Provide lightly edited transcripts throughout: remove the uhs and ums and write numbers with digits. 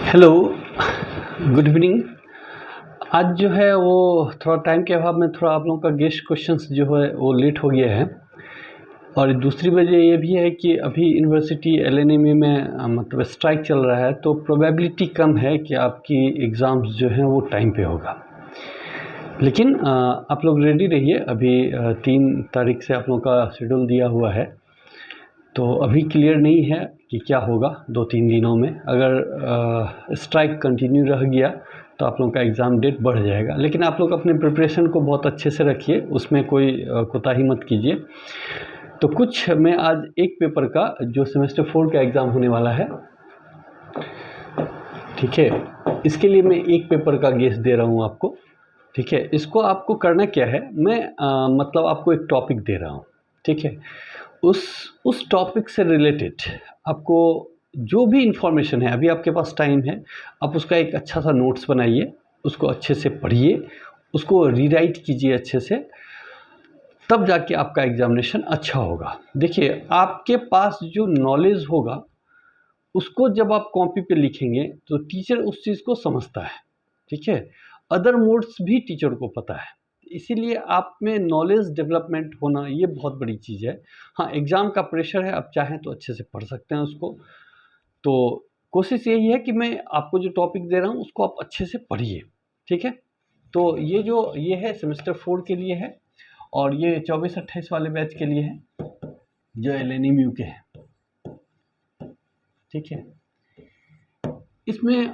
Hello, good evening. आज जो है वो थोड़ा टाइम के अभाव में थोड़ा आप लोगों का गेस्ट क्वेश्चंस जो है वो लेट हो गया है। और दूसरी वजह ये भी है कि अभी यूनिवर्सिटी एलएनएमयू में मतलब स्ट्राइक चल रहा है, तो प्रोबेबिलिटी कम है कि आपकी एग्ज़ाम्स जो हैं वो टाइम पे होगा। लेकिन आप लोग रेडी रहिए। अभी 3 तारीख से आप लोगों का शेड्यूल दिया हुआ है, तो अभी क्लियर नहीं है कि क्या होगा 2-3 दिनों में। अगर स्ट्राइक कंटिन्यू रह गया तो आप लोगों का एग्ज़ाम डेट बढ़ जाएगा। लेकिन आप लोग अपने प्रिपरेशन को बहुत अच्छे से रखिए, उसमें कोई कोताही मत कीजिए। तो कुछ मैं आज एक पेपर का जो सेमेस्टर 4 का एग्ज़ाम होने वाला है, ठीक है, इसके लिए मैं एक पेपर का गेस दे रहा हूँ आपको। ठीक है, इसको आपको करना क्या है, मैं मतलब आपको एक टॉपिक दे रहा हूँ। ठीक है, उस टॉपिक से रिलेटेड आपको जो भी इंफॉर्मेशन है, अभी आपके पास टाइम है, आप उसका एक अच्छा सा नोट्स बनाइए, उसको अच्छे से पढ़िए, उसको रीराइट कीजिए अच्छे से, तब जाके आपका एग्जामिनेशन अच्छा होगा। देखिए, आपके पास जो नॉलेज होगा उसको जब आप कॉपी पे लिखेंगे तो टीचर उस चीज़ को समझता है। ठीक है, अदर मोड्स भी टीचर को पता है, इसीलिए आप में नॉलेज डेवलपमेंट होना ये बहुत बड़ी चीज़ है। हाँ, एग्ज़ाम का प्रेशर है, आप चाहें तो अच्छे से पढ़ सकते हैं उसको। तो कोशिश यही है कि मैं आपको जो टॉपिक दे रहा हूँ उसको आप अच्छे से पढ़िए। ठीक है, तो ये है सेमेस्टर 4 के लिए है, और ये 24-28 वाले बैच के लिए है जो एलएनएमयू के हैं। ठीक है, इसमें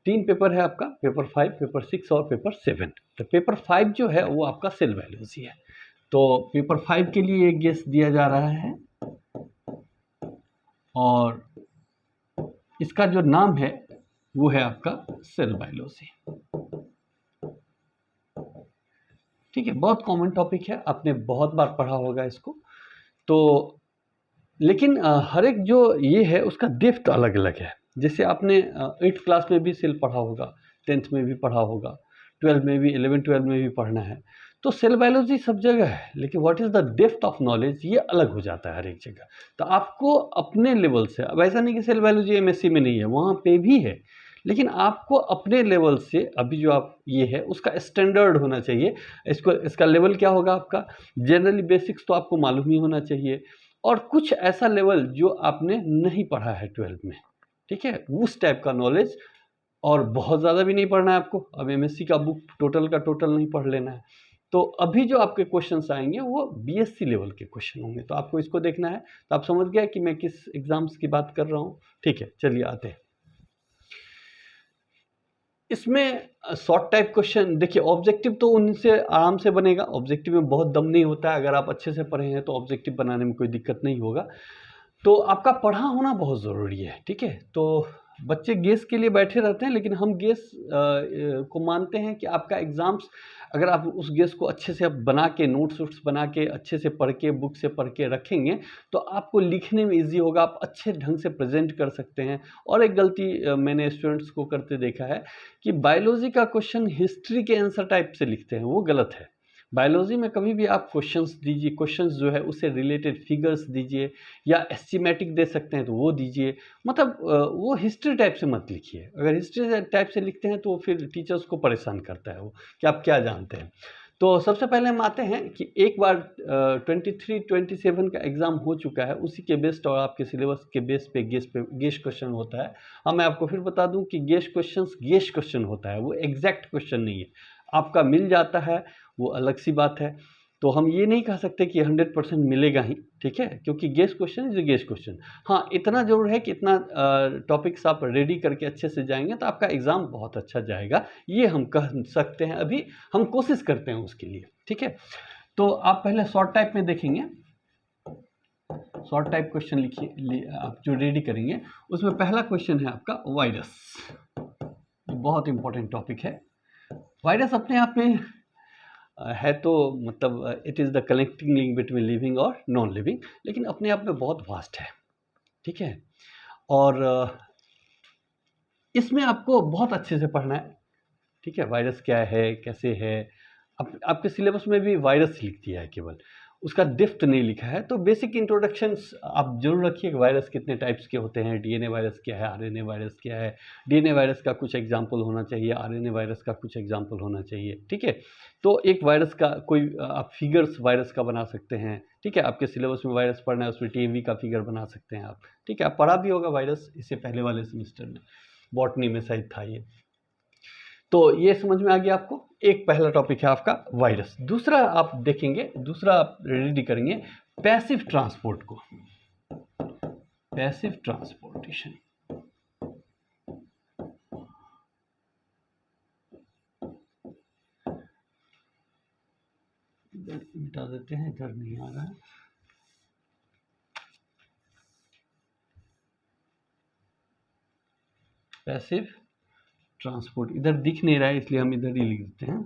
3 पेपर है आपका, पेपर 5, पेपर 6 और पेपर 7। तो पेपर 5 जो है वो आपका सेल बायोलॉजी है। तो पेपर 5 के लिए एक गेस दिया जा रहा है, और इसका जो नाम है वो है आपका सेल बायोलॉजी। ठीक है, बहुत कॉमन टॉपिक है, आपने बहुत बार पढ़ा होगा इसको। तो लेकिन हर एक जो ये है उसका डेप्थ अलग अलग है। जैसे आपने 8th क्लास में भी सेल पढ़ा होगा, 10th में भी पढ़ा होगा, 12 में भी, 11-12 में भी पढ़ना है। तो सेल बायोलॉजी सब जगह है, लेकिन what is the depth of knowledge ये अलग हो जाता है हर एक जगह। तो आपको अपने लेवल से, अब ऐसा नहीं कि सेल बायोलॉजी एमएससी में नहीं है, वहाँ पे भी है, लेकिन आपको अपने लेवल से अभी जो आप ये है उसका स्टैंडर्ड होना चाहिए। इसका लेवल क्या होगा आपका, जनरली बेसिक्स तो आपको मालूम ही होना चाहिए, और कुछ ऐसा लेवल जो आपने नहीं पढ़ा है 12th में। ठीक है, उस टाइप का नॉलेज, और बहुत ज़्यादा भी नहीं पढ़ना है आपको। अब एमएससी का बुक टोटल का टोटल नहीं पढ़ लेना है। तो अभी जो आपके क्वेश्चंस आएंगे वो बीएससी लेवल के क्वेश्चन होंगे, तो आपको इसको देखना है। तो आप समझ गए कि मैं किस एग्जाम्स की बात कर रहा हूँ। ठीक है, चलिए आते हैं इसमें। शॉर्ट टाइप क्वेश्चन, देखिए ऑब्जेक्टिव तो उनसे आराम से बनेगा, ऑब्जेक्टिव में बहुत दम नहीं होता है। अगर आप अच्छे से पढ़े हैं तो ऑब्जेक्टिव बनाने में कोई दिक्कत नहीं होगा। तो आपका पढ़ा होना बहुत ज़रूरी है। ठीक है, तो बच्चे गेस के लिए बैठे रहते हैं, लेकिन हम गेस को मानते हैं कि आपका एग्ज़ाम्स, अगर आप उस गेस को अच्छे से आप बना के, नोट्स वोट्स बना के, अच्छे से पढ़ के, बुक से पढ़ के रखेंगे, तो आपको लिखने में ईजी होगा, आप अच्छे ढंग से प्रेजेंट कर सकते हैं। और एक गलती मैंने स्टूडेंट्स को करते देखा है कि बायोलॉजी का क्वेश्चन हिस्ट्री के आंसर टाइप से लिखते हैं, वो गलत है। बायोलॉजी में कभी भी आप क्वेश्चंस दीजिए, क्वेश्चंस जो है उससे रिलेटेड फिगर्स दीजिए, या एस्टिमेटिक दे सकते हैं तो वो दीजिए। मतलब वो हिस्ट्री टाइप से मत लिखिए। अगर हिस्ट्री टाइप से लिखते हैं तो फिर टीचर्स को परेशान करता है वो, कि आप क्या जानते हैं। तो सबसे पहले हम आते हैं कि एक बार 23-27 का एग्ज़ाम हो चुका है, उसी के बेस्ड और आपके सिलेबस के बेस पे गेस्ट क्वेश्चन होता है। हाँ, मैं आपको फिर बता दूं कि गेस्ट क्वेश्चन होता है, वो एग्जैक्ट क्वेश्चन नहीं है। आपका मिल जाता है वो अलग सी बात है। तो हम ये नहीं कह सकते कि 100% मिलेगा ही। ठीक है, क्योंकि guest question is guest question. हाँ, इतना जरूर है कि इतना टॉपिक्स आप रेडी करके अच्छे से जाएंगे तो आपका एग्ज़ाम बहुत अच्छा जाएगा, ये हम कह सकते हैं। अभी हम कोशिश करते हैं उसके लिए। ठीक है, तो आप पहले शॉर्ट टाइप में देखेंगे। शॉर्ट टाइप क्वेश्चन लिखिए, आप जो रेडी करेंगे उसमें पहला क्वेश्चन है आपका वायरस। बहुत इंपॉर्टेंट टॉपिक है वायरस। अपने आप में है तो मतलब it is the connecting link between living और नॉन लिविंग, लेकिन अपने आप में बहुत वास्ट है। ठीक है, और इसमें आपको बहुत अच्छे से पढ़ना है। ठीक है, वायरस क्या है, कैसे है। आपके सिलेबस में भी वायरस लिख दिया है केवल, उसका डेप्थ नहीं लिखा है। तो बेसिक इंट्रोडक्शंस आप जरूर रखिए कि वायरस कितने टाइप्स के होते हैं, डीएनए वायरस क्या है, आरएनए वायरस क्या है। डीएनए वायरस का कुछ एग्जाम्पल होना चाहिए, आरएनए वायरस का कुछ एग्जाम्पल होना चाहिए, ठीक है। तो एक वायरस का कोई आप फिगर्स वायरस का बना सकते हैं, ठीक है। आपके सिलेबस में वायरस पढ़ना है, उसमें टीएमवी का फिगर बना सकते हैं आप, ठीक है। आप पढ़ा भी होगा वायरस इससे पहले वाले सेमेस्टर में, बॉटनी में शायद था ये। तो ये समझ में आ गया आपको। एक पहला टॉपिक है आपका वायरस। दूसरा आप देखेंगे, दूसरा आप रेडी करेंगे पैसिव ट्रांसपोर्ट को, पैसिव ट्रांसपोर्टेशन। इधर मिटा देते हैं, इधर नहीं आ रहा है। पैसिव ट्रांसपोर्ट इधर दिख नहीं रहा है, इसलिए हम इधर ही लिख देते हैं।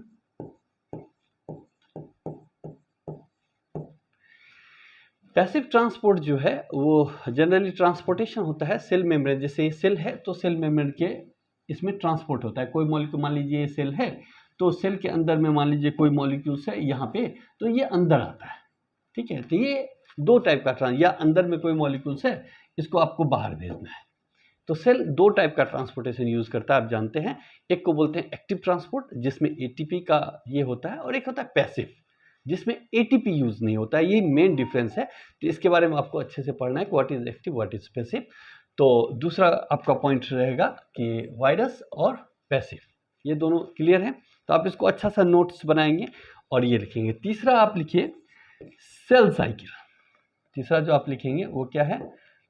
पैसिव ट्रांसपोर्ट जो है वो जनरली ट्रांसपोर्टेशन होता है सेल मेम्ब्रेन। जैसे ये सेल है तो सेल मेम्ब्रेन के इसमें ट्रांसपोर्ट होता है। कोई मॉलिक्यूल, मान लीजिए ये सेल है तो सेल के अंदर में मान लीजिए कोई मॉलिक्यूल्स है यहाँ पे, तो ये अंदर आता है, ठीक है। तो ये दो टाइप का या अंदर में कोई मॉलिक्यूल्स है, इसको आपको बाहर भेजना है। तो सेल दो टाइप का ट्रांसपोर्टेशन यूज करता है, आप जानते हैं। एक को बोलते हैं एक्टिव ट्रांसपोर्ट, जिसमें एटीपी का ये होता है, और एक होता है पैसिव, जिसमें एटीपी यूज नहीं होता है। ये मेन डिफरेंस है। तो इसके बारे में आपको अच्छे से पढ़ना है कि what is active, what is passive. तो दूसरा आपका पॉइंट रहेगा कि वायरस और पैसिव, ये दोनों क्लियर है। तो आप इसको अच्छा सा नोट्स बनाएंगे और ये लिखेंगे। तीसरा आप लिखिए सेल साइकिल। तीसरा जो आप लिखेंगे वो क्या है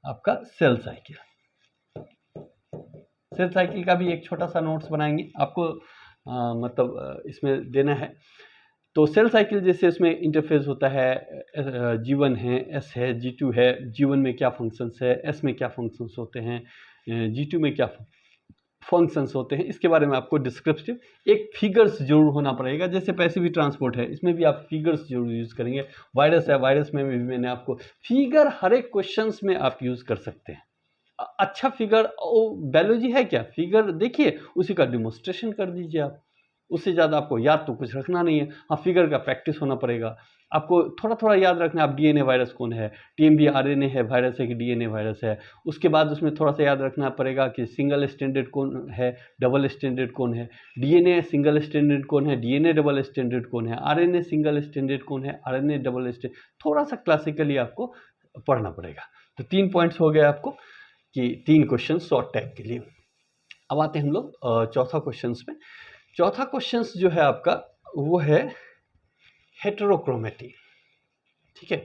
आपका सेल साइकिल। सेल साइकिल का भी एक छोटा सा नोट्स बनाएंगे आपको, मतलब इसमें देना है। तो सेल साइकिल जैसे इसमें इंटरफेस होता है, G1 है, S है, G2 है। G1 में क्या फंक्शंस है, S में क्या फंक्शंस होते हैं, G2 में क्या फंक्शंस होते हैं, इसके बारे में आपको डिस्क्रिप्टिव एक फिगर्स जरूर होना पड़ेगा। जैसे पैसिव ट्रांसपोर्ट है, इसमें भी आप फिगर्स जरूर यूज करेंगे। वायरस है, वायरस में भी मैंने आपको फिगर हर एक क्वेश्चंस में आप यूज कर सकते हैं। अच्छा फिगर, बायोलॉजी है क्या, फिगर देखिए, उसी का डिमोन्स्ट्रेशन कर दीजिए आप। उससे ज़्यादा आपको याद तो कुछ रखना नहीं है। हाँ, फिगर का प्रैक्टिस होना पड़ेगा आपको, थोड़ा थोड़ा याद रखना है। आप डीएनए वायरस कौन है, टीएमवी आरएनए है वायरस है कि डीएनए वायरस है। उसके बाद उसमें थोड़ा सा याद रखना पड़ेगा कि सिंगल स्टैंडर्ड कौन है, डबल स्टैंडर्ड कौन है, डीएनए सिंगल स्टैंडर्ड कौन है, डीएनए डबल स्टैंडर्ड कौन है, आरएनए सिंगल स्टैंडर्ड कौन है, आरएनए डबल स्टैंडर्ड। थोड़ा सा क्लासिकली आपको पढ़ना पड़ेगा। तो 3 पॉइंट्स हो गए आपको कि 3 क्वेश्चन शॉर्ट टाइप के लिए। अब आते हैं हम लोग चौथा क्वेश्चन में। चौथा क्वेश्चन जो है आपका वो है हेटेरोक्रोमेटी, ठीक है।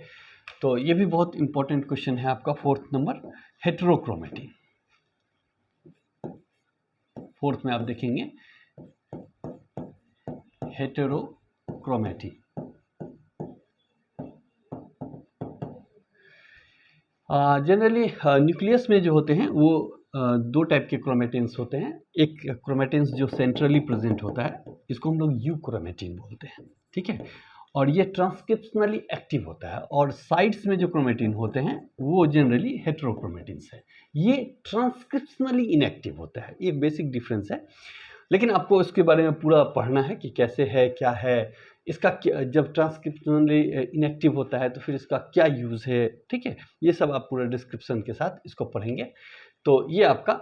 तो ये भी बहुत इंपॉर्टेंट क्वेश्चन है आपका, 4th नंबर हेटेरोक्रोमेटी। 4th में आप देखेंगे हेटेरोक्रोमेटी। जनरली न्यूक्लियस में जो होते हैं वो 2 टाइप के क्रोमेटिन्स होते हैं। एक क्रोमेटिन्स जो सेंट्रली प्रेजेंट होता है, इसको हम लोग यू क्रोमेटिन बोलते हैं, ठीक है। और ये ट्रांसक्रिप्शनली एक्टिव होता है। और साइड्स में जो क्रोमेटिन होते हैं वो जनरली हेटेरोक्रोमेटिन्स है, ये ट्रांसक्रिप्शनली इनएक्टिव होता है। ये बेसिक डिफरेंस है। लेकिन आपको इसके बारे में पूरा पढ़ना है कि कैसे है, क्या है इसका, जब ट्रांसक्रिप्शनली इनएक्टिव होता है तो फिर इसका क्या यूज़ है, ठीक है। ये सब आप पूरा डिस्क्रिप्शन के साथ इसको पढ़ेंगे। तो ये आपका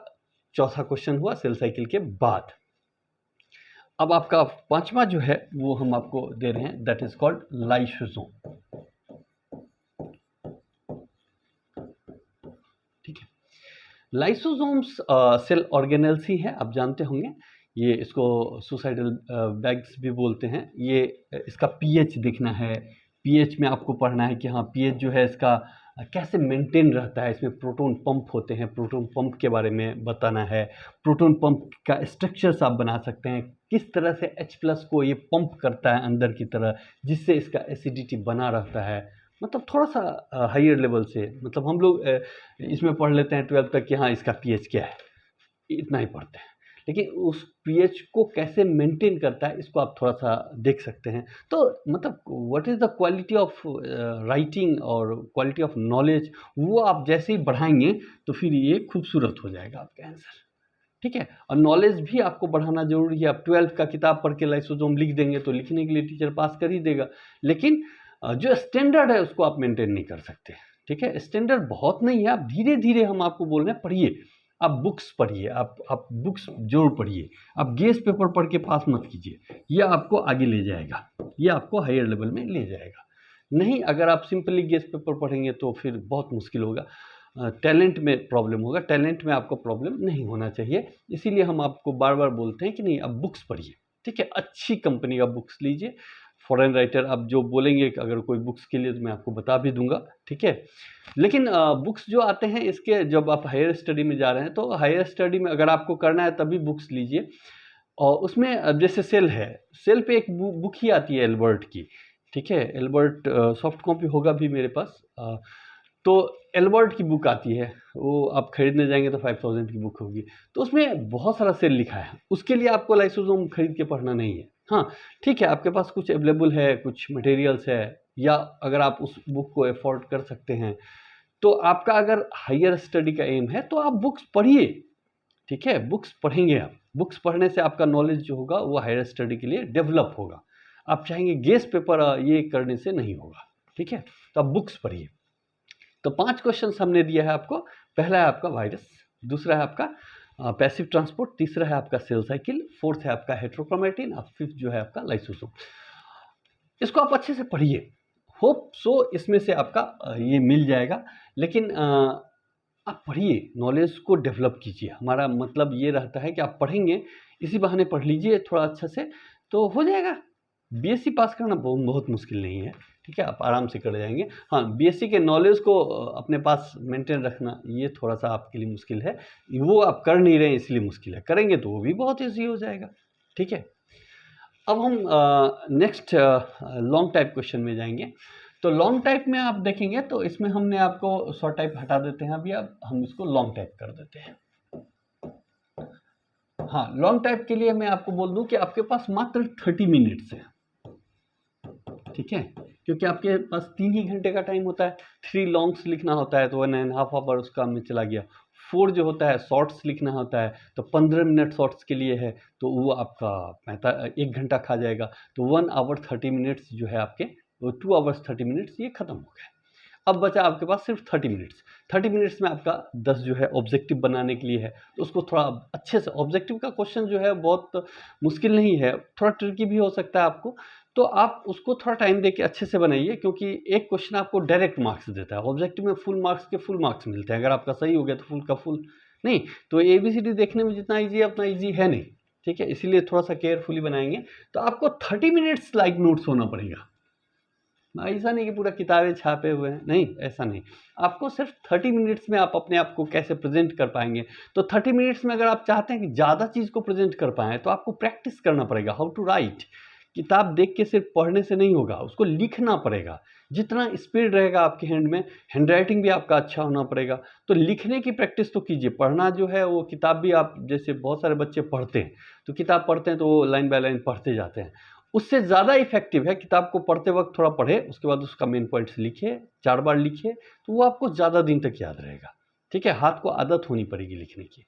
चौथा क्वेश्चन हुआ सेल साइकिल के बाद। अब आपका 5वां जो है वो हम आपको दे रहे हैं, दैट इज कॉल्ड लाइसोसोम, ठीक है। लाइसोसोम्स सेल ऑर्गेनेल्स ही है, आप जानते होंगे। ये इसको सुसाइडल बैग्स भी बोलते हैं। ये इसका पीएच देखना है, पीएच में आपको पढ़ना है कि हाँ पीएच जो है इसका कैसे मेंटेन रहता है। इसमें प्रोटॉन पंप होते हैं, प्रोटॉन पंप के बारे में बताना है। प्रोटॉन पंप का स्ट्रक्चर्स आप बना सकते हैं, किस तरह से H+ को ये पंप करता है अंदर की तरह, जिससे इसका एसिडिटी बना रहता है। मतलब थोड़ा सा हायर लेवल से, मतलब हम लोग इसमें पढ़ लेते हैं 12th तक कि हाँ इसका पीएच क्या है, इतना ही पढ़ते हैं। लेकिन उस पीएच को कैसे मेंटेन करता है इसको आप थोड़ा सा देख सकते हैं। तो मतलब what is the quality of writing और क्वालिटी ऑफ नॉलेज, वो आप जैसे ही बढ़ाएंगे तो फिर ये खूबसूरत हो जाएगा आपका आंसर, ठीक है। और नॉलेज भी आपको बढ़ाना जरूरी है। आप 12th का किताब पढ़ के लाइसोसोम लिख देंगे तो लिखने के लिए टीचर पास कर ही देगा, लेकिन जो स्टैंडर्ड है उसको आप मेंटेन नहीं कर सकते। ठीक है, स्टैंडर्ड बहुत नहीं है, आप धीरे धीरे, हम आपको बोल रहे हैं पढ़िए, आप बुक्स पढ़िए, आप बुक्स जरूर पढ़िए, आप गेस पेपर पढ़ के पास मत कीजिए, ये आपको आगे ले जाएगा, ये आपको हायर लेवल में ले जाएगा। नहीं, अगर आप सिंपली गेस पेपर पढ़ेंगे तो फिर बहुत मुश्किल होगा, टैलेंट में प्रॉब्लम होगा, टैलेंट में आपको प्रॉब्लम नहीं होना चाहिए। इसीलिए हम आपको बार बार बोलते हैं कि नहीं, आप बुक्स पढ़िए। ठीक है, अच्छी कंपनी का बुक्स लीजिए, फॉरेन राइटर आप जो बोलेंगे कि अगर कोई बुक्स के लिए तो मैं आपको बता भी दूंगा। ठीक है, लेकिन बुक्स जो आते हैं इसके, जब आप हायर स्टडी में जा रहे हैं तो हायर स्टडी में अगर आपको करना है तभी बुक्स लीजिए। और उसमें जैसे सेल है, सेल पे एक बुक ही आती है एल्बर्ट की। ठीक है, एल्बर्ट सॉफ्ट कॉपी होगा भी मेरे पास, तो एल्बर्ट की बुक आती है, वो आप खरीदने जाएंगे तो 5000 की बुक होगी, तो उसमें बहुत सारा सेल लिखा है। उसके लिए आपको लाइसोसोम खरीद के पढ़ना नहीं है। हाँ ठीक है, आपके पास कुछ अवेलेबल है, कुछ मटेरियल्स है, या अगर आप उस बुक को अफोर्ड कर सकते हैं, तो आपका अगर हायर स्टडी का एम है तो आप बुक्स पढ़िए। ठीक है, बुक्स पढ़ेंगे, आप बुक्स पढ़ने से आपका नॉलेज जो होगा वो हायर स्टडी के लिए डेवलप होगा। आप चाहेंगे गेस पेपर ये करने से नहीं होगा। ठीक है, तो आप बुक्स पढ़िए। तो 5 क्वेश्चन हमने दिया है आपको। पहला है आपका वायरस, दूसरा है आपका पैसिव ट्रांसपोर्ट, तीसरा है आपका सेल साइकिल, फोर्थ है आपका हेट्रोक्रोमेटिन, और फिफ्थ जो है आपका लाइसोसोम। इसको आप अच्छे से पढ़िए, होप सो इसमें से आपका ये मिल जाएगा। लेकिन आप पढ़िए, नॉलेज को डेवलप कीजिए। हमारा मतलब ये रहता है कि आप पढ़ेंगे, इसी बहाने पढ़ लीजिए थोड़ा अच्छा से, तो हो जाएगा। बीएससी पास करना बहुत मुश्किल नहीं है। ठीक है, आप आराम से कर जाएंगे। हाँ, बीएससी के नॉलेज को अपने पास मेंटेन रखना ये थोड़ा सा आपके लिए मुश्किल है, वो आप कर नहीं रहे हैं इसलिए मुश्किल है, करेंगे तो वो भी बहुत ईजी हो जाएगा। ठीक है, अब हम नेक्स्ट लॉन्ग टाइप क्वेश्चन में जाएंगे। तो लॉन्ग टाइप में आप देखेंगे तो इसमें हमने आपको शॉर्ट टाइप हटा देते हैं अभी, अब हम इसको लॉन्ग टाइप कर देते हैं। हाँ, लॉन्ग टाइप के लिए मैं आपको बोल दूं कि आपके पास मात्र 30 मिनट्स है। ठीक है, क्योंकि आपके पास 3 ही घंटे का टाइम होता है। 3 लॉन्ग्स लिखना होता है तो 1.5 आवर उसका में चला गया। 4 जो होता है शॉर्ट्स लिखना होता है तो 15 मिनट शॉर्ट्स के लिए है, तो वो आपका 1 घंटा खा जाएगा। तो 1 आवर 30 मिनट्स जो है आपके, वो 2 आवर्स 30 मिनट्स ये खत्म हो गया। अब बचा आपके पास सिर्फ 30 मिनट्स। 30 मिनट्स में आपका 10 जो है ऑब्जेक्टिव बनाने के लिए है, तो उसको थोड़ा अच्छे से, ऑब्जेक्टिव का क्वेश्चन जो है बहुत मुश्किल नहीं है, थोड़ा ट्रिकी भी हो सकता है आपको, तो आप उसको थोड़ा टाइम देके अच्छे से बनाइए, क्योंकि एक क्वेश्चन आपको डायरेक्ट मार्क्स देता है। ऑब्जेक्टिव में फुल मार्क्स के फुल मार्क्स मिलते हैं, अगर आपका सही हो गया तो फुल का फुल नहीं, तो ABCD देखने में जितना ईजी है उतना ईजी है नहीं। ठीक है, इसीलिए थोड़ा सा केयरफुली बनाएंगे। तो आपको 30 मिनट्स लाइक नोट्स होना पड़ेगा। ऐसा नहीं कि पूरा किताबें छापे हुए हैं, नहीं, ऐसा नहीं। आपको सिर्फ 30 मिनट्स में आप अपने आप को कैसे प्रेजेंट कर पाएंगे, तो 30 मिनट्स में अगर आप चाहते हैं कि ज़्यादा चीज़ को प्रेजेंट कर पाएँ तो आपको प्रैक्टिस करना पड़ेगा, हाउ टू राइट। किताब देख के सिर्फ पढ़ने से नहीं होगा, उसको लिखना पड़ेगा। जितना स्पीड रहेगा आपके हैंड में, हैंड राइटिंग भी आपका अच्छा होना पड़ेगा। तो लिखने की प्रैक्टिस तो कीजिए। पढ़ना जो है वो किताब भी, आप जैसे बहुत सारे बच्चे पढ़ते हैं, तो किताब पढ़ते हैं तो वो लाइन बाय लाइन पढ़ते जाते हैं, उससे ज़्यादा इफेक्टिव है किताब को पढ़ते वक्त थोड़ा पढ़े, उसके बाद उसका मेन पॉइंट्स लिखिए, 4 बार लिखिए, तो वो आपको ज़्यादा दिन तक याद रहेगा। ठीक है, हाथ को आदत होनी पड़ेगी लिखने की,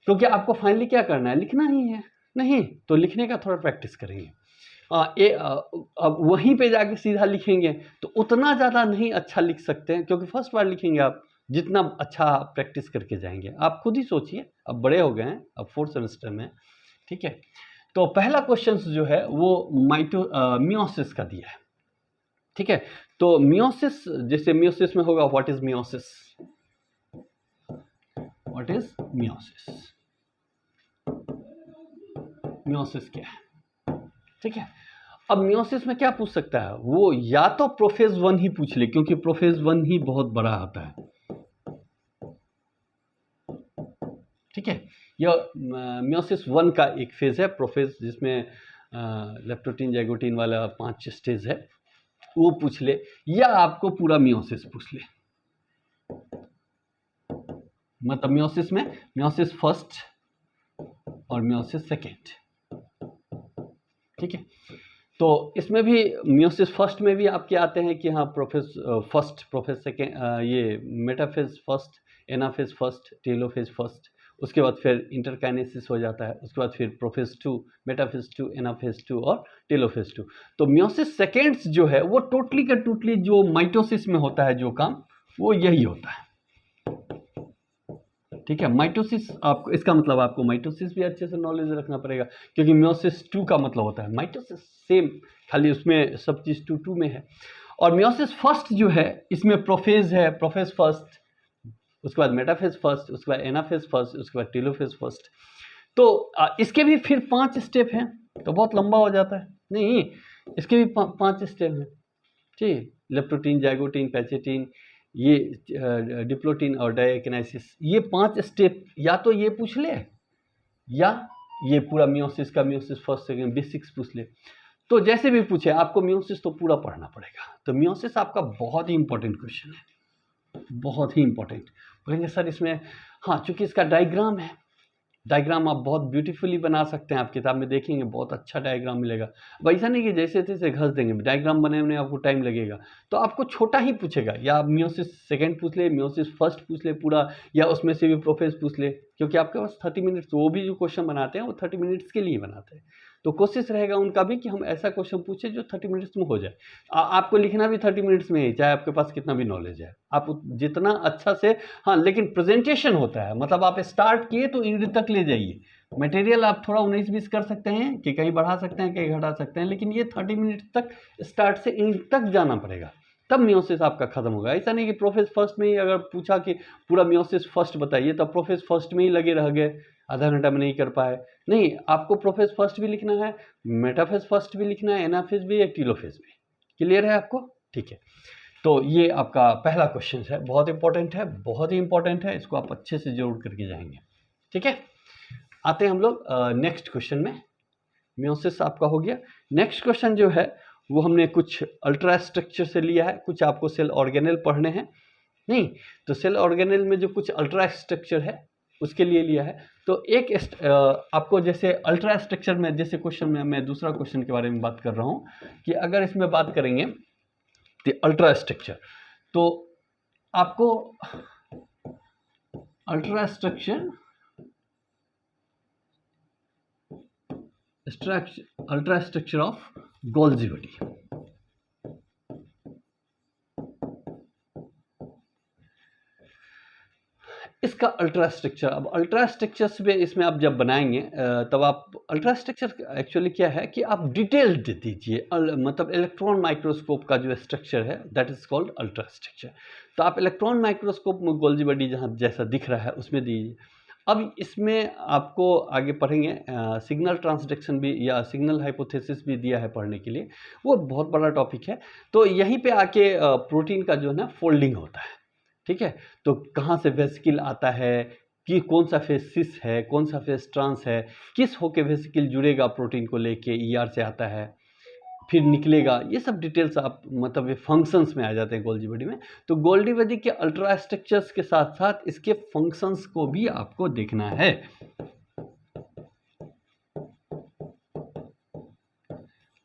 क्योंकि आपको फाइनली क्या करना है, लिखना ही है। नहीं तो लिखने का थोड़ा प्रैक्टिस करेंगे। अब वहीं पे जाके सीधा लिखेंगे तो उतना ज़्यादा नहीं अच्छा लिख सकते हैं, क्योंकि फर्स्ट बार लिखेंगे आप, जितना अच्छा प्रैक्टिस करके जाएंगे। आप खुद ही सोचिए, अब बड़े हो गए हैं, अब 4th सेमेस्टर में। ठीक है, तो पहला क्वेश्चन जो है वो मियोसिस का दिया है। ठीक है, तो मियोसिस, जैसे मियोसिस में होगा what is meiosis, what is meiosis, meiosis क्या है। ठीक है, अब मियोसिस में क्या पूछ सकता है वो, या तो प्रोफेज 1 ही पूछ ले, क्योंकि प्रोफेज 1 ही बहुत बड़ा होता है। ठीक है, यह मियोसिस 1 का एक फेज है, प्रोफेज, जिसमें लेप्टोटीन जाइगोटीन वाला 5 स्टेज है, वो पूछ ले, या आपको पूरा मियोसिस पूछ ले। मतलब मियोसिस में मियोसिस फर्स्ट और मियोसिस सेकेंड। ठीक है, तो इसमें भी मियोसिस फर्स्ट में भी आपके आते हैं कि हाँ, प्रोफेज फर्स्ट, प्रोफेज सेकेंड, ये metaphase first, anaphase first, telophase first, उसके बाद फिर इंटरकाइनेसिस हो जाता है, उसके बाद फिर प्रोफेज 2, मेटाफेज 2, एनाफेज 2 और टेलोफेज 2। तो मियोसिस सेकेंड्स जो है वो टोटली का टोटली जो माइटोसिस में होता है जो काम, वो यही होता है। ठीक है, माइटोसिस, आपको इसका मतलब आपको माइटोसिस भी अच्छे से नॉलेज रखना पड़ेगा, क्योंकि मियोसिस 2 का मतलब होता है माइटोसिस, सेम, खाली उसमें सब चीज़ 2 में है। और मियोसिस फर्स्ट जो है इसमें प्रोफेज है, प्रोफेज फर्स्ट, उसके बाद मेटाफेज फर्स्ट, उसके बाद एनाफेज फर्स्ट, उसके बाद टेलोफेज फर्स्ट। तो इसके भी फिर 5 स्टेप हैं, तो बहुत लंबा हो जाता है, नहीं इसके भी 5 स्टेप हैं। ठीक, लेप्टोटीन, जाइगोटीन, पैचेटीन, ये डिप्लोटीन और डायकिनेसिस, ये 5 स्टेप या तो ये पूछ ले, या ये पूरा मियोसिस का, मियोसिस फर्स्ट सेकेंड बेसिक्स पूछ ले। तो जैसे भी पूछे, आपको मियोसिस तो पूरा पढ़ना पड़ेगा। तो मियोसिस आपका बहुत ही इंपॉर्टेंट क्वेश्चन है, बहुत ही इंपॉर्टेंट। बोलेंगे सर इसमें, हाँ चूंकि इसका डायग्राम है, डायग्राम आप बहुत ब्यूटीफुली बना सकते हैं, आप किताब में देखेंगे बहुत अच्छा डायग्राम मिलेगा। अब ऐसा नहीं कि जैसे तैसे घस देंगे, डायग्राम बने में आपको टाइम लगेगा। तो आपको छोटा ही पूछेगा, या आप मियोसिस सेकेंड पूछ ले, मियोसिस फर्स्ट पूछ ले पूरा, या उसमें से भी प्रोफेज पूछ ले, क्योंकि आपके पास 30 मिनट्स, वो भी जो क्वेश्चन बनाते हैं वो 30 मिनट्स के लिए बनाते हैं। तो कोशिश रहेगा उनका भी कि हम ऐसा क्वेश्चन पूछे जो 30 मिनट्स में हो जाए। आपको लिखना भी 30 मिनट्स में ही, चाहे आपके पास कितना भी नॉलेज है, आप जितना अच्छा से, हाँ लेकिन प्रेजेंटेशन होता है, मतलब आप स्टार्ट किए तो एंड तक ले जाइए। मटेरियल आप थोड़ा 19-20 कर सकते हैं, कि कहीं बढ़ा सकते हैं, कहीं घटा सकते हैं, लेकिन ये 30 मिनट तक स्टार्ट से एंड तक जाना पड़ेगा, तब मियोसिस आपका खत्म होगा। ऐसा नहीं कि प्रोफेज फर्स्ट में ही अगर पूछा कि पूरा मियोसिस फर्स्ट बताइए, तब प्रोफेज फर्स्ट में ही लगे रह गए, आधा घंटा में नहीं कर पाए। नहीं, आपको प्रोफेज फर्स्ट भी लिखना है, मेटाफेज फर्स्ट भी लिखना है, एनाफेज भी, या टीलोफेज भी। क्लियर है आपको? ठीक है, तो ये आपका पहला क्वेश्चन है, बहुत इंपॉर्टेंट है, बहुत ही इंपॉर्टेंट है, इसको आप अच्छे से जरूर करके जाएंगे। ठीक है, आते हैं हम लोग नेक्स्ट क्वेश्चन में। मियोसिस आपका हो गया। नेक्स्ट क्वेश्चन जो है वो हमने कुछ अल्ट्रा स्ट्रक्चर से लिया है, कुछ आपको सेल ऑर्गेनेल पढ़ने हैं, नहीं तो सेल ऑर्गेनेल में जो कुछ अल्ट्रा स्ट्रक्चर है उसके लिए लिया है। तो एक आपको जैसे अल्ट्रा स्ट्रक्चर में, जैसे क्वेश्चन में मैं दूसरा क्वेश्चन के बारे में बात कर रहा हूँ, कि अगर इसमें बात करेंगे तो अल्ट्रा स्ट्रक्चर, तो आपको ultra structure ultra structure of Golgi body, इसका अल्ट्रा स्ट्रक्चर। अब अल्ट्रा स्ट्रक्चर्स में इसमें आप जब बनाएंगे तब आप अल्ट्रा स्ट्रक्चर एक्चुअली क्या है कि आप डिटेल दे दीजिए, मतलब इलेक्ट्रॉन माइक्रोस्कोप का जो स्ट्रक्चर है that is called ultra structure. तो आप इलेक्ट्रॉन माइक्रोस्कोप में गोल्जी बॉडी जहाँ जैसा दिख रहा है उसमें दीजिए। अब इसमें आपको आगे पढ़ेंगे सिग्नल ट्रांसडक्शन भी, या सिग्नल हाइपोथेसिस भी दिया है पढ़ने के लिए, वो बहुत बड़ा टॉपिक है। तो यहीं पे आके प्रोटीन का जो है ना फोल्डिंग होता है। ठीक है, तो कहाँ से वेसिकल आता है, कि कौन सा फेस सिस है, कौन सा फेस ट्रांस है, किस होके वेसिकल जुड़ेगा प्रोटीन को लेके, ईआर से आता है फिर निकलेगा, ये सब डिटेल्स आप मतलब ये फंक्शंस में आ जाते हैं गोल्जी बॉडी में। तो गोल्जी बॉडी के अल्ट्रा स्ट्रक्चर्स के साथ साथ इसके फंक्शंस को भी आपको देखना है।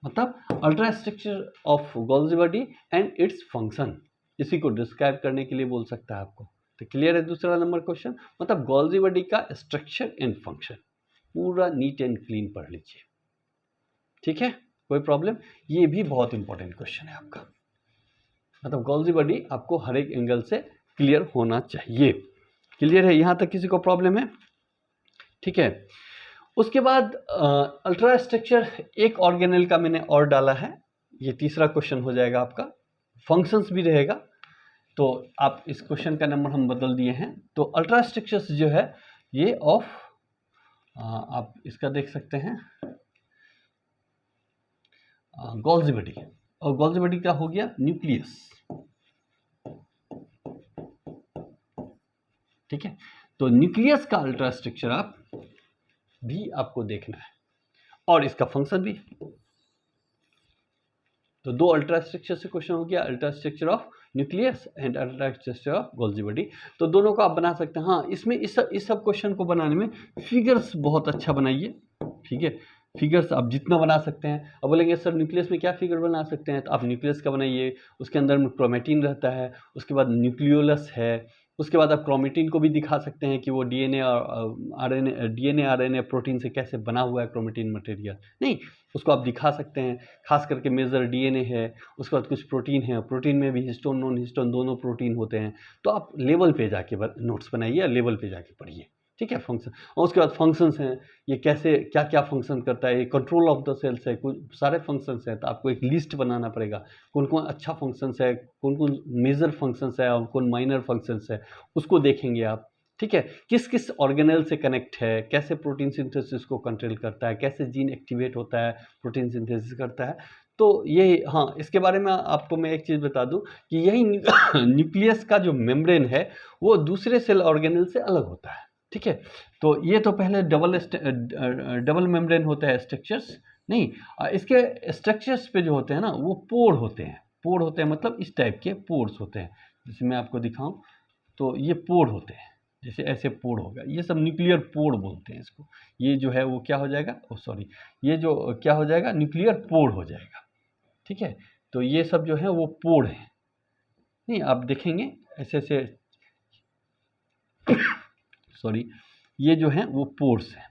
मतलब ultra structure of Golgi body and its function, इसी को डिस्क्राइब करने के लिए बोल सकता है आपको। तो क्लियर है दूसरा नंबर क्वेश्चन, मतलब गोल्जी बॉडी का स्ट्रक्चर एंड फंक्शन पूरा नीट एंड क्लीन पढ़ लीजिए। ठीक है, कोई प्रॉब्लम? ये भी बहुत इंपॉर्टेंट क्वेश्चन है आपका, मतलब गोल्जी बॉडी आपको हर एक एंगल से क्लियर होना चाहिए। क्लियर है, यहां तक किसी को प्रॉब्लम है? ठीक है, उसके बाद अल्ट्रा स्ट्रक्चर एक ऑर्गेनेल का मैंने और डाला है, ये तीसरा क्वेश्चन हो जाएगा आपका, फंक्शंस भी रहेगा। तो आप इस क्वेश्चन का नंबर हम बदल दिए हैं। तो अल्ट्रा स्ट्रक्चर्स जो है ये ऑफ, आप इसका देख सकते हैं गोल्जी बॉडी, और गोल्जी बॉडी का हो गया न्यूक्लियस। ठीक है, तो न्यूक्लियस का अल्ट्रा स्ट्रक्चर आप भी आपको देखना है, और इसका फंक्शन भी। तो दो अल्ट्रा स्ट्रक्चर से क्वेश्चन हो गया, ultra structure of nucleus and ultra structure of Golgi body. तो दोनों को आप बना सकते हैं। हाँ, इसमें इस सब क्वेश्चन को बनाने में फिगर्स बहुत अच्छा बनाइए। ठीक है, फिगर्स आप जितना बना सकते हैं। अब बोलेंगे सर न्यूक्लियस में क्या फिगर बना सकते हैं, तो आप न्यूक्लियस का बनाइए, उसके अंदर में क्रोमेटिन रहता है, उसके बाद न्यूक्लियोलस है, उसके बाद आप क्रोमेटिन को भी दिखा सकते हैं कि वो डीएनए और आरएनए प्रोटीन से कैसे बना हुआ है क्रोमेटिन मटेरियल, नहीं उसको आप दिखा सकते हैं। खास करके मेजर डीएनए है, उसके बाद कुछ प्रोटीन है, प्रोटीन में भी हिस्टोन नॉन हिस्टोन दोनों प्रोटीन होते हैं। तो आप लेवल पे जाके नोट्स बनाइए या लेवल पे जाके पढ़िए, ठीक है। फंक्शन, और उसके बाद फंक्शंस हैं, ये कैसे क्या क्या फंक्शन करता है, ये कंट्रोल ऑफ द सेल्स है, कुछ सारे फंक्शंस हैं। तो आपको एक लिस्ट बनाना पड़ेगा, कौन कौन अच्छा फंक्शंस है, कौन कौन मेजर फंक्शंस है और कौन माइनर फंक्शंस है, उसको देखेंगे आप, ठीक है। किस किस ऑर्गेनेल से कनेक्ट है, कैसे प्रोटीन सिंथेसिस को कंट्रोल करता है, कैसे जीन एक्टिवेट होता है, प्रोटीन सिंथेसिस करता है। तो ये, हाँ, इसके बारे में आपको मैं एक चीज़ बता दूं कि यही न्यूक्लियस का जो मेम्ब्रेन है वो दूसरे सेल ऑर्गेनेल से अलग होता है, ठीक है। तो ये तो पहले डबल मेम्ब्रेन होता है स्ट्रक्चर्स, नहीं इसके स्ट्रक्चर्स पे जो होते हैं ना वो पोर होते हैं। पोर होते हैं मतलब इस टाइप के पोर्स होते हैं, जैसे मैं आपको दिखाऊं तो ये पोर होते हैं, जैसे ऐसे पोर होगा, ये सब न्यूक्लियर पोर बोलते हैं इसको। ये जो है वो क्या हो जाएगा, सॉरी, ये जो क्या हो जाएगा, न्यूक्लियर पोर हो जाएगा, ठीक है। तो ये सब जो है वो पोर है, नहीं आप देखेंगे ऐसे ऐसे, सॉरी, ये जो है वो पोर्स है,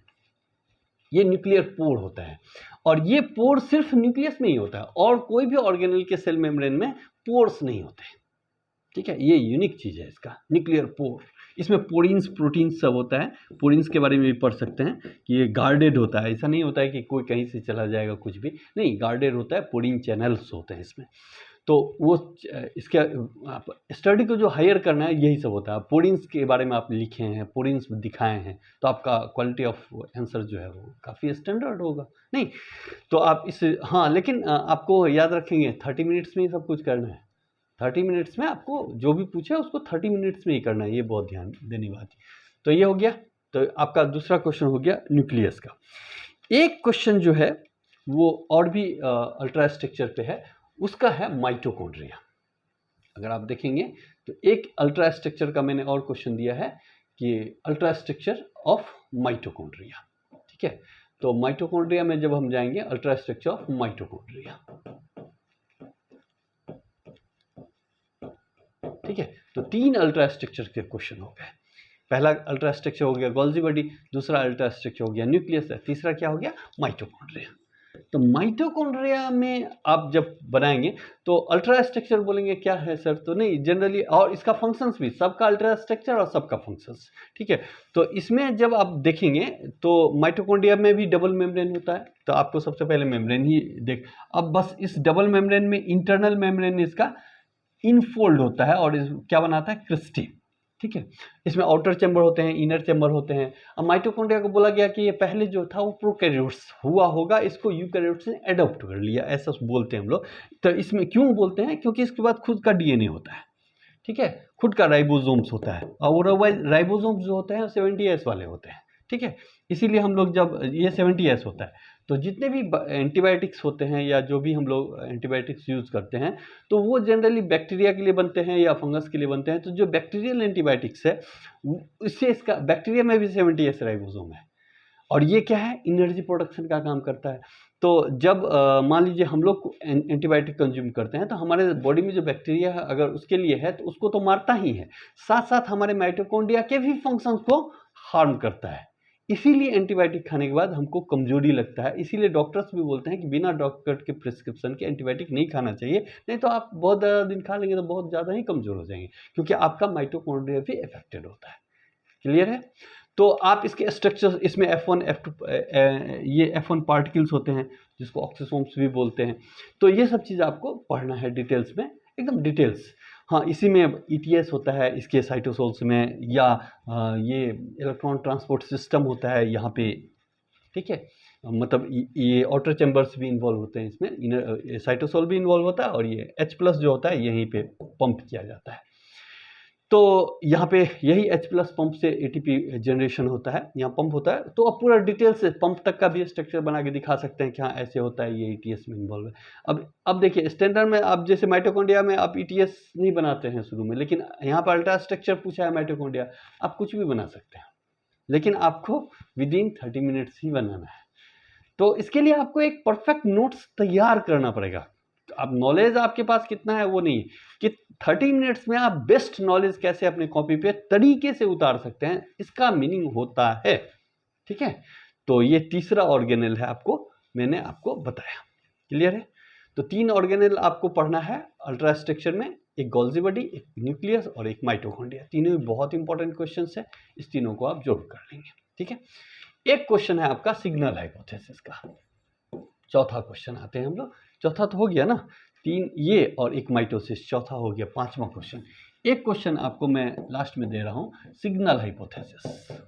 ये न्यूक्लियर पोर होता है। और ये पोर सिर्फ न्यूक्लियस में ही होता है, और कोई भी ऑर्गेनेल के सेल मेम्ब्रेन में पोर्स नहीं होते, ठीक है। ये यूनिक चीज़ है इसका, न्यूक्लियर पोर। इसमें पोरीन्स प्रोटीन्स सब होता है। पोरीन्स के बारे में भी पढ़ सकते हैं कि ये गार्डेड होता है, ऐसा नहीं होता है कि कोई कहीं से चला जाएगा कुछ भी, नहीं, गार्डेड होता है, पोरीन चैनल्स होते हैं इसमें। तो वो इसके आप स्टडी को जो हायर करना है यही सब होता है। पोरीन्स के बारे में आप लिखे हैं, पोरीन्स दिखाए हैं, तो आपका क्वालिटी ऑफ आंसर जो है वो काफ़ी स्टैंडर्ड होगा, नहीं। तो आप इस, हाँ, लेकिन आपको याद रखेंगे 30 मिनट्स में ही सब कुछ करना है। 30 मिनट्स में आपको जो भी पूछे उसको 30 मिनट्स में ही करना है, ये बहुत ध्यान देने बात है। तो ये हो गया। तो आपका दूसरा क्वेश्चन हो गया न्यूक्लियस का। एक क्वेश्चन जो है वो और भी अल्ट्रा स्ट्रक्चर पे है, उसका है माइटोकॉन्ड्रिया। अगर आप देखेंगे तो एक अल्ट्रा स्ट्रक्चर का मैंने और क्वेश्चन दिया है कि अल्ट्रा स्ट्रक्चर ऑफ माइटोकॉन्ड्रिया, ठीक है। तो माइटोकॉन्ड्रिया में जब हम जाएंगे, अल्ट्रा स्ट्रक्चर ऑफ माइटोकॉन्ड्रिया, ठीक है। तो 3 अल्ट्रा स्ट्रक्चर के क्वेश्चन हो गए। पहला अल्ट्रा स्ट्रक्चर हो गया गोल्जी बॉडी, दूसरा अल्ट्रा स्ट्रक्चर हो गया न्यूक्लियस, तीसरा क्या हो गया, माइटोकॉन्ड्रिया। तो माइटोकॉन्ड्रिया में आप जब बनाएंगे तो अल्ट्रा स्ट्रक्चर बोलेंगे क्या है सर, तो नहीं, जनरली, और इसका फंक्शंस भी, सबका अल्ट्रा स्ट्रक्चर और सबका फंक्शंस, ठीक है। तो इसमें जब आप देखेंगे तो माइटोकॉन्ड्रिया में भी डबल मेम्ब्रेन होता है। तो आपको सबसे पहले मेम्ब्रेन ही देख, अब बस इस डबल मेम्ब्रेन में इंटरनल मेम्ब्रेन इसका इनफोल्ड होता है और क्या बनाता है, क्रिस्टी, ठीक है। इसमें आउटर चैम्बर होते हैं, इनर चैम्बर होते हैं। अब माइटोकॉन्ड्रिया को बोला गया कि ये पहले जो था वो प्रोकैरियोट्स हुआ होगा, इसको यूकैरियोट्स ने अडॉप्ट कर लिया, ऐसा बोलते हैं हम लोग। तो इसमें क्यों बोलते हैं, क्योंकि इसके बाद खुद का डीएनए होता है, ठीक है, खुद का राइबोसोम्स होता है, और राइबोसोम्स जो होते हैं 70S वाले होते हैं, ठीक है। इसीलिए हम लोग जब ये 70S होता है, तो जितने भी एंटीबायोटिक्स होते हैं या जो भी हम लोग एंटीबायोटिक्स यूज़ करते हैं, तो वो जनरली बैक्टीरिया के लिए बनते हैं या फंगस के लिए बनते हैं। तो जो बैक्टीरियल एंटीबायोटिक्स है, इससे इसका बैक्टीरिया में भी 70S राइबोसोम है, और ये क्या है, एनर्जी प्रोडक्शन का काम करता है। तो जब मान लीजिए हम लोग एंटीबायोटिक कंज्यूम करते हैं, तो हमारे बॉडी में जो बैक्टीरिया है अगर उसके लिए है तो उसको तो मारता ही है, साथ साथ हमारे माइटोकॉन्ड्रिया के भी फंक्शंस को हार्म करता है। इसीलिए एंटीबायोटिक खाने के बाद हमको कमजोरी लगता है। इसीलिए डॉक्टर्स भी बोलते हैं कि बिना डॉक्टर के प्रिस्क्रिप्शन के एंटीबायोटिक नहीं खाना चाहिए, नहीं तो आप बहुत ज़्यादा दिन खा लेंगे तो बहुत ज़्यादा ही कमज़ोर हो जाएंगे, क्योंकि आपका माइटोकॉन्ड्रिया भी अफेक्टेड होता है। क्लियर है। तो आप इसके स्ट्रक्चर, इसमें F1 F2 ये F1 पार्टिकल्स होते हैं जिसको ऑक्सीसोम्स भी बोलते हैं। तो ये सब चीज़ आपको पढ़ना है डिटेल्स में, एकदम डिटेल्स। हाँ, इसी में ETS होता है इसके साइटोसोल्स में, या ये इलेक्ट्रॉन ट्रांसपोर्ट सिस्टम होता है यहाँ पे, ठीक है। मतलब ये आउटर चैम्बर्स भी इन्वॉल्व होते हैं इसमें, इनर साइटोसोल भी इन्वॉल्व होता है, और ये H+ जो होता है यहीं पे पंप किया जाता है। तो यहाँ पे यही H+ पंप से ATP जनरेशन होता है, यहाँ पंप होता है। तो अब पूरा डिटेल से पंप तक का भी स्ट्रक्चर बना के दिखा सकते हैं कि हाँ ऐसे होता है, ये ETS में इन्वॉल्व है। अब देखिए स्टैंडर्ड में आप जैसे माइटोकॉन्ड्रिया में आप ETS नहीं बनाते हैं शुरू में, लेकिन यहाँ पर अल्ट्रा स्ट्रक्चर पूछा है माइटोकॉन्ड्रिया, आप कुछ भी बना सकते हैं, लेकिन आपको विदिन 30 मिनट्स ही बनाना है। तो इसके लिए आपको एक परफेक्ट नोट्स तैयार करना पड़ेगा। अब नॉलेज आपके पास कितना है वो नहीं है कि 30 मिनट्स में आप बेस्ट नॉलेज कैसे अपने कॉपी पे तरीके से उतार सकते हैं, इसका मीनिंग होता है। ठीक है, तो ये तीसरा ऑर्गेनेल है, आपको मैंने आपको बताया। क्लियर है? तो 3 ऑर्गेनेल आपको पढ़ना है अल्ट्रा स्ट्रक्चर में, एक गोल्जी बॉडी, एक न्यूक्लियस और एक माइटोकॉन्ड्रिया। तीनों बहुत इंपॉर्टेंट क्वेश्चन है, इस तीनों को आप जरूर कर लेंगे। ठीक है, एक क्वेश्चन है आपका सिग्नल हाइपोथेसिस का, चौथा क्वेश्चन आते हैं हम लोग। चौथा तो हो गया ना, 3 ये और एक माइटोसिस, चौथा हो गया। 5वां क्वेश्चन, एक क्वेश्चन आपको मैं लास्ट में दे रहा हूं, सिग्नल हाइपोथेसिस।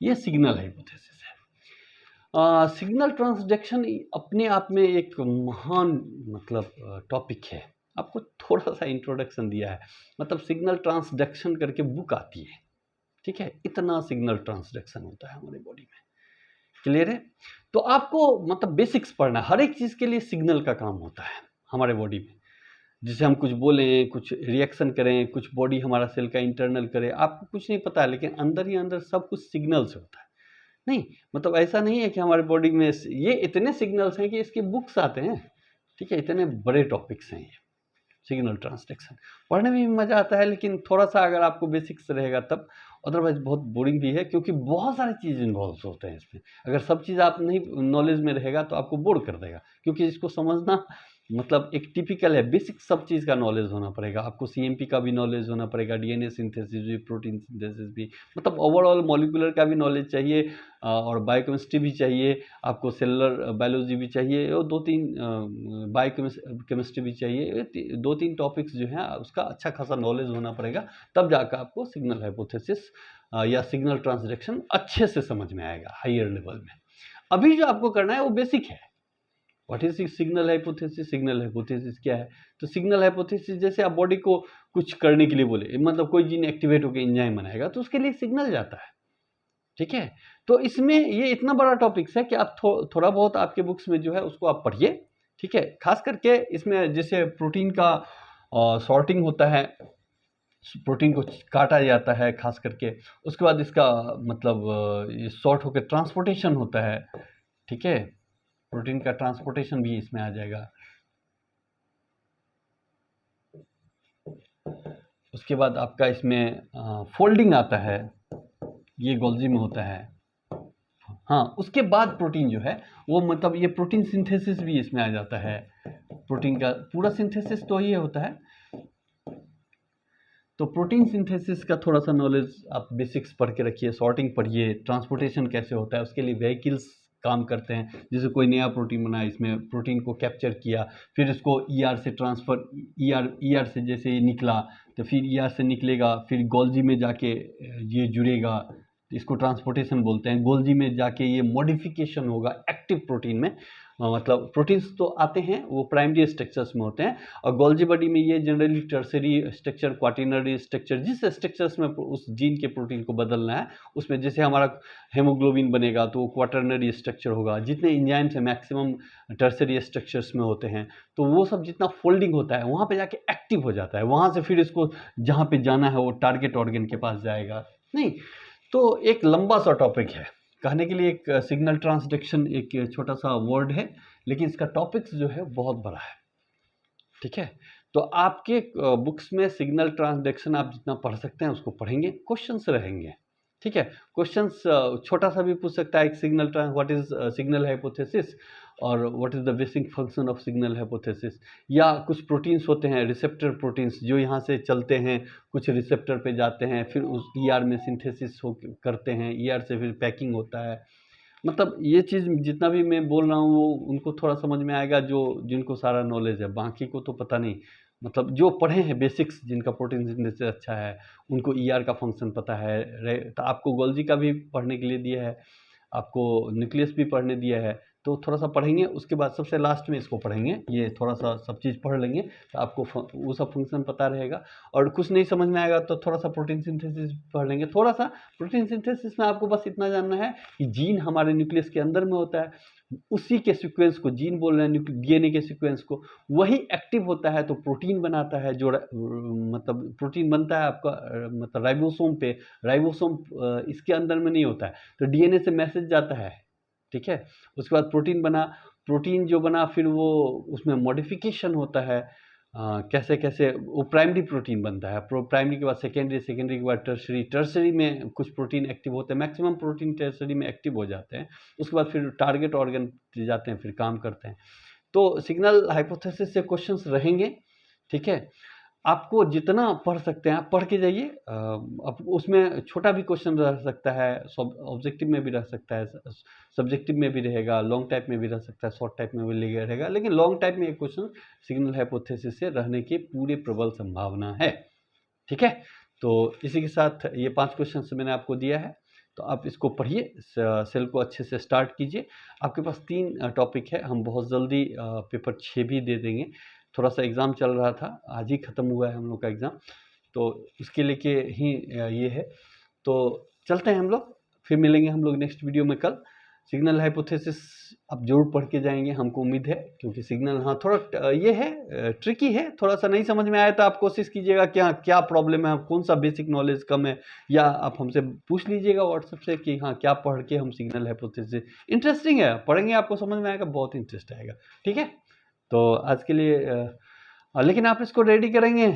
ये सिग्नल हाइपोथेसिस है। सिग्नल ट्रांसडक्शन अपने आप में एक महान मतलब टॉपिक है। आपको थोड़ा सा इंट्रोडक्शन दिया है, मतलब सिग्नल ट्रांसडक्शन करके बुक आती है। ठीक है, इतना सिग्नल ट्रांसडक्शन होता है हमारे बॉडी में। क्लियर है? तो आपको मतलब बेसिक्स पढ़ना, हर एक चीज़ के लिए सिग्नल का काम होता है हमारे बॉडी में। जिसे हम कुछ बोलें, कुछ रिएक्शन करें, कुछ बॉडी हमारा सेल का इंटरनल करे, आपको कुछ नहीं पता है, लेकिन अंदर ही अंदर सब कुछ सिग्नल से होता है। नहीं मतलब ऐसा नहीं है कि हमारे बॉडी में ये इतने सिग्नल्स हैं कि इसके बुक्स आते हैं। ठीक है, इतने बड़े टॉपिक्स हैं ये सिग्नल ट्रांसडक्शन। पढ़ने में भी मज़ा आता है, लेकिन थोड़ा सा अगर आपको बेसिक्स रहेगा तब, अदरवाइज बहुत बोरिंग भी है, क्योंकि बहुत सारी चीज़ इन्वॉल्व होते हैं इसमें। अगर सब चीज़ आप नहीं नॉलेज में रहेगा तो आपको बोर कर देगा, क्योंकि इसको समझना मतलब एक टिपिकल है, बेसिक सब चीज़ का नॉलेज होना पड़ेगा आपको। सीएमपी का भी नॉलेज होना पड़ेगा, डीएनए सिंथेसिस भी, प्रोटीन सिंथेसिस भी, मतलब ओवरऑल मॉलिक्यूलर का भी नॉलेज चाहिए, और बायोकेमिस्ट्री भी चाहिए आपको, सेलुलर बायोलॉजी भी चाहिए, और 2-3 बायोकेमिस्ट्री भी चाहिए। 2-3 टॉपिक्स जो हैं उसका अच्छा खासा नॉलेज होना पड़ेगा, तब जाकर आपको सिग्नल हाइपोथेसिस या सिग्नल ट्रांसडक्शन अच्छे से समझ में आएगा हायर लेवल में। अभी जो आपको करना है वो बेसिक है। What is signal hypothesis? Signal hypothesis क्या है? तो सिग्नल हाइपोथेसिस जैसे आप बॉडी को कुछ करने के लिए बोले, मतलब कोई जीन एक्टिवेट होकर एंजाइम बनाएगा तो उसके लिए सिग्नल जाता है। ठीक है, तो इसमें ये इतना बड़ा टॉपिक्स है कि आप थोड़ा बहुत आपके बुक्स में जो है उसको आप पढ़िए। ठीक है, खास करके इसमें जैसे प्रोटीन का सॉर्टिंग होता है, प्रोटीन को काटा जाता है खास करके, उसके बाद इसका मतलब ये सॉर्ट होकर ट्रांसपोर्टेशन होता है। ठीक है, प्रोटीन का ट्रांसपोर्टेशन भी इसमें आ जाएगा। उसके बाद आपका इसमें फोल्डिंग आता है, ये गोल्जी में होता है। हाँ, उसके बाद प्रोटीन जो है वो मतलब ये प्रोटीन सिंथेसिस भी इसमें आ जाता है। प्रोटीन का पूरा सिंथेसिस तो ये होता है। तो प्रोटीन सिंथेसिस का थोड़ा सा नॉलेज आप बेसिक्स पढ़ के रखिए, सॉर्टिंग पढ़िए, ट्रांसपोर्टेशन कैसे होता है, उसके लिए व्हीकल्स काम करते हैं। जैसे कोई नया प्रोटीन बना, इसमें प्रोटीन को कैप्चर किया, फिर इसको ईआर से ट्रांसफ़र, ईआर से जैसे ये निकला तो फिर ईआर से निकलेगा, फिर गोल्जी में जाके ये जुड़ेगा, तो इसको ट्रांसपोर्टेशन बोलते हैं। गोल्जी में जाके ये मॉडिफिकेशन होगा एक्टिव प्रोटीन में, मतलब प्रोटीन्स तो आते हैं वो प्राइमरी स्ट्रक्चर्स में होते हैं, और गोल्जी बॉडी में ये generally tertiary structure, quaternary structure, जिस स्ट्रक्चर्स में उस जीन के प्रोटीन को बदलना है उसमें, जैसे हमारा हेमोग्लोबिन बनेगा तो वो क्वाटरनरी स्ट्रक्चर होगा। जितने एंजाइम्स हैं मैक्सिमम टर्सरी स्ट्रक्चर्स में होते हैं, तो वो सब जितना फोल्डिंग होता है वहाँ पे जाके एक्टिव हो जाता है, वहाँ से फिर इसको जहाँ पे जाना है वो टारगेट ऑर्गन के पास जाएगा। नहीं तो एक लंबा सा टॉपिक है कहने के लिए, एक सिग्नल ट्रांसडक्शन एक छोटा सा वर्ड है, लेकिन इसका टॉपिक्स जो है बहुत बड़ा है। ठीक है, तो आपके बुक्स में सिग्नल ट्रांसडक्शन आप जितना पढ़ सकते हैं उसको पढ़ेंगे, क्वेश्चंस रहेंगे। ठीक है, क्वेश्चंस छोटा सा भी पूछ सकता है, एक signal what is signal hypothesis, और what is the basic function of signal hypothesis, या कुछ प्रोटीन्स होते हैं रिसेप्टर प्रोटीन्स जो यहाँ से चलते हैं, कुछ रिसेप्टर पे जाते हैं, फिर उस ईआर में सिंथेसिस हो करते हैं, ईआर से फिर पैकिंग होता है। मतलब ये चीज़ जितना भी मैं बोल रहा हूँ वो उनको थोड़ा समझ में आएगा जो जिनको सारा नॉलेज है, बाकी को तो पता नहीं। मतलब जो पढ़े हैं बेसिक्स, जिनका प्रोटीन सिंथेसिस अच्छा है, उनको ईआर का फंक्शन पता है। तो आपको गोल्जी का भी पढ़ने के लिए दिया है, आपको न्यूक्लियस भी पढ़ने दिया है, तो थोड़ा सा पढ़ेंगे, उसके बाद सबसे लास्ट में इसको पढ़ेंगे। ये थोड़ा सा सब चीज़ पढ़ लेंगे तो आपको वो सब फंक्शन पता रहेगा। और कुछ नहीं समझ में आएगा तो थोड़ा सा प्रोटीन सिंथेसिस पढ़ लेंगे। थोड़ा सा प्रोटीन सिंथेसिस में आपको बस इतना जानना है कि जीन हमारे न्यूक्लियस के अंदर में होता है, उसी के सीक्वेंस को जीन बोल रहे हैं, डीएनए के सीक्वेंस को, वही एक्टिव होता है तो प्रोटीन बनाता है। जो मतलब प्रोटीन बनता है आपका मतलब राइबोसोम पे, राइबोसोम इसके अंदर में नहीं होता है, तो डीएनए से मैसेज जाता है, ठीक है। उसके बाद प्रोटीन बना, प्रोटीन जो बना फिर वो उसमें मॉडिफिकेशन होता है, कैसे कैसे वो प्राइमरी प्रोटीन बनता है, प्राइमरी के बाद सेकेंडरी, सेकेंडरी के बाद टर्सरी, टर्सरी में कुछ प्रोटीन एक्टिव होते हैं, मैक्सिमम प्रोटीन टर्सरी में एक्टिव हो जाते हैं। उसके बाद फिर टारगेट ऑर्गन जाते हैं, फिर काम करते हैं। तो सिग्नल हाइपोथेसिस से क्वेश्चंस रहेंगे, ठीक है। आपको जितना पढ़ सकते हैं आप पढ़ के जाइए। अब उसमें छोटा भी क्वेश्चन रह सकता है, ऑब्जेक्टिव में भी रह सकता है, सब्जेक्टिव में भी रहेगा, लॉन्ग टाइप में भी रह सकता है, शॉर्ट टाइप में भी रहेगा, लेकिन लॉन्ग टाइप में एक क्वेश्चन सिग्नल हाइपोथेसिस से रहने की पूरी प्रबल संभावना है, ठीक है। तो इसी के साथ ये 5 क्वेश्चन मैंने आपको दिया है, तो आप इसको पढ़िए, सेल को अच्छे से स्टार्ट कीजिए। आपके पास 3 टॉपिक है, हम बहुत जल्दी पेपर 6 भी दे देंगे। थोड़ा सा एग्ज़ाम चल रहा था, आज ही ख़त्म हुआ है हम लोग का एग्ज़ाम, तो उसके लेके ही ये है। तो चलते हैं हम लोग, फिर मिलेंगे हम लोग नेक्स्ट वीडियो में कल। सिग्नल हाइपोथेसिस आप जरूर पढ़ के जाएंगे, हमको उम्मीद है, क्योंकि सिग्नल हाँ थोड़ा ये है, ट्रिकी है, थोड़ा सा नहीं समझ में आया तो आप कोशिश कीजिएगा कि हाँ क्या प्रॉब्लम है, कौन सा बेसिक नॉलेज कम है, या आप हमसे पूछ लीजिएगा व्हाट्सएप से कि हाँ क्या पढ़ के हम सिग्नल हाइपोथेसिस, इंटरेस्टिंग है, पढ़ेंगे आपको समझ में आएगा, बहुत इंटरेस्ट आएगा, ठीक है। तो आज के लिए लेकिन आप इसको रेडी करेंगे,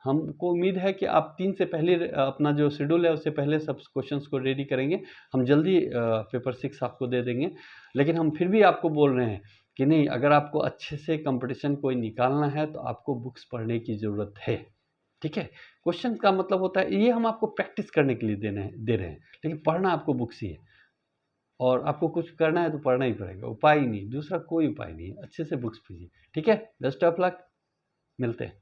हमको उम्मीद है कि आप 3 से पहले अपना जो शेड्यूल है उससे पहले सब क्वेश्चंस को रेडी करेंगे। हम जल्दी पेपर 6 आपको दे देंगे, लेकिन हम फिर भी आपको बोल रहे हैं कि नहीं, अगर आपको अच्छे से कंपटीशन कोई निकालना है तो आपको बुक्स पढ़ने की ज़रूरत है, ठीक है। क्वेश्चन का मतलब होता है ये हम आपको प्रैक्टिस करने के लिए दे रहे हैं, लेकिन पढ़ना आपको बुक्स ही है, और आपको कुछ करना है तो पढ़ना ही पड़ेगा, उपाय ही नहीं, दूसरा कोई उपाय नहीं है। अच्छे से बुक्स पढ़िए, ठीक है। बेस्ट ऑफ लक, मिलते हैं।